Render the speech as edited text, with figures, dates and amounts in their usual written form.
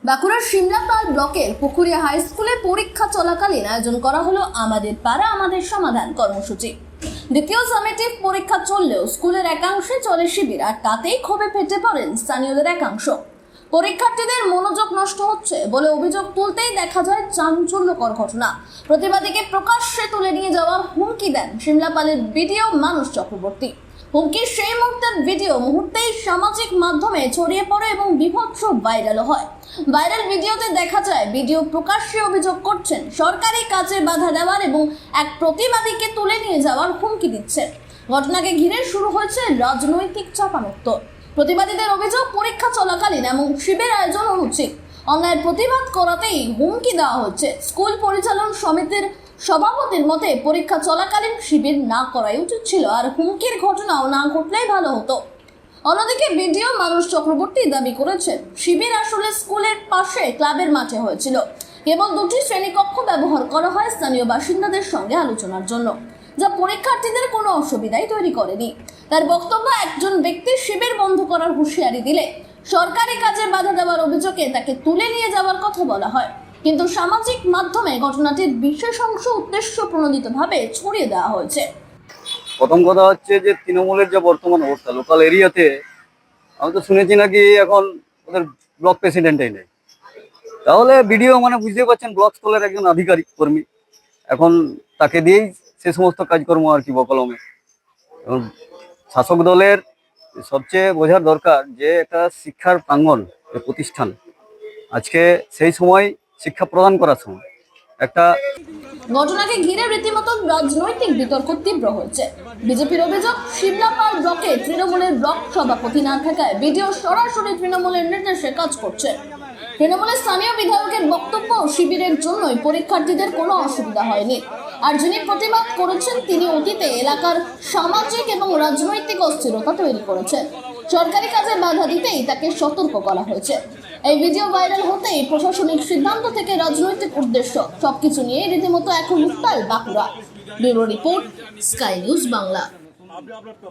বাঁকুড়ার সিমলাপাল ব্লকের পুকুরিয়া হাই স্কুলে পরীক্ষা চলাকালীন আয়োজন করা হলো আমাদের পাড়া আমাদের সমাধান কর্মসূচি। দ্বিতীয় সামেটিভ পরীক্ষা চললেও স্কুলের একাংশে চলে শিবির, আর তাতেই ক্ষোভে ফেটে পড়েন স্থানীয়দের একাংশ। পরীক্ষার্থীদের মনোযোগ নষ্ট হচ্ছে বলে অভিযোগ তুলতেই দেখা যায় চাঞ্চল্যকর ঘটনা। প্রতিবাদীকে প্রকাশ্যে তুলে নিয়ে যাওয়ার হুমকি দেন সিমলাপালের বিডিও মানস চক্রবর্তী। হুমকির সেই মুহূর্তের ভিডিও মুহূর্তেই সামাজিক মাধ্যমে ছড়িয়ে পড়ে এবং বিভৎস ভাইরাল হয়। ভাইরাল ভিডিওতে দেখা যায় ভিডিও প্রকাশ্যে অভিযোগ করছেন সরকারি কাজে বাধা দেওয়ার এবং এক প্রতিবাদীকে তুলে নিয়ে যাওয়ার হুমকি দিচ্ছেন। ঘটনাকে ঘিরে শুরু হয়েছে রাজনৈতিক চাপানোত্তর। প্রতিবাদীদের অভিযোগ পরীক্ষা চলাকালীন এবং শিবির আয়োজন অনুচিত। অন্যায়ের প্রতিবাদ করাতেই হুমকি দেওয়া হচ্ছে। স্কুল পরিচালন সমিতির সভাপতির মতে পরীক্ষা চলাকালীন শিবির না করাই উচিত ছিল, আর হুমকির ঘটনাও না ঘটলেই ভালো হতো। অন্যদিকে বিডিও মানস চক্রবর্তী দাবি করেছেন শিবির আসলে স্কুলের পাশে ক্লাবের মাঠে হয়েছিল। কেবল দুটি শ্রেণীকক্ষ ব্যবহার করা হয় স্থানীয় বাসিন্দাদের সঙ্গে আলোচনার জন্য, যা পরীক্ষার্থীদের কোনো অসুবিধাই তৈরি করেনি। তার বক্তব্য, একজন ব্যক্তি শিবির বন্ধ করার হুঁশিয়ারি দিলে সরকারি কাজে বাধা দেওয়ার অভিযোগে তাকে তুলে নিয়ে যাওয়ার কথা বলা হয়, কিন্তু সামাজিক মাধ্যমে ঘটনাটির বিশেষ অংশ উদ্দেশ্য প্রণোদিতভাবে ছড়িয়ে দেওয়া হয়েছে। প্রথম কথা হচ্ছে যে তৃণমূলের যে বর্তমান অবস্থা লোকাল এরিয়াতে, আমি তো শুনেছি নাকি এখন ওদের ব্লক প্রেসিডেন্টই নেই। তাহলে ভিডিও বুঝতে পারছেন ব্লক স্তরের একজন আধিকারিক কর্মী, এখন তাকে দিয়েই সে সমস্ত কাজকর্ম আর কি বকলমে। এবং শাসক দলের সবচেয়ে বোঝার দরকার যে একটা শিক্ষার প্রাঙ্গণ, প্রতিষ্ঠান, আজকে সেই সময় শিক্ষা প্রদান করার সময় একটা ঘটনাকে ঘিরে রীতিমতো রাজনৈতিক বিতর্ক তীব্র হয়েছে। বিজেপির অভিযোগ, সিমলাপাল ব্লকে তৃণমূলের ব্লক সভাপতি না থাকায় ভিডিও সরাসরি তৃণমূলের নির্দেশে কাজ করছে। তৃণমূলের স্থানীয় বিধায়কের বক্তব্য, শিবিরের জন্যই পরীক্ষার্থীদের কোনো অসুবিধা হয়নি, আর যিনি প্রতিবাদ করেছেন তিনি অতীতে এলাকার সামাজিক এবং রাজনৈতিক অস্থিরতা তৈরি করেছেন। সরকারি কাজে বাধা দিতেই তাকে সতর্ক করা হয়েছে। এই ভিডিও ভাইরাল হতেই প্রশাসনিক সিদ্ধান্ত থেকে রাজনৈতিক উদ্দেশ্য সবকিছু নিয়ে রীতিমতো এখন উত্তাল Bankura. Bureau report, sky news Bangla.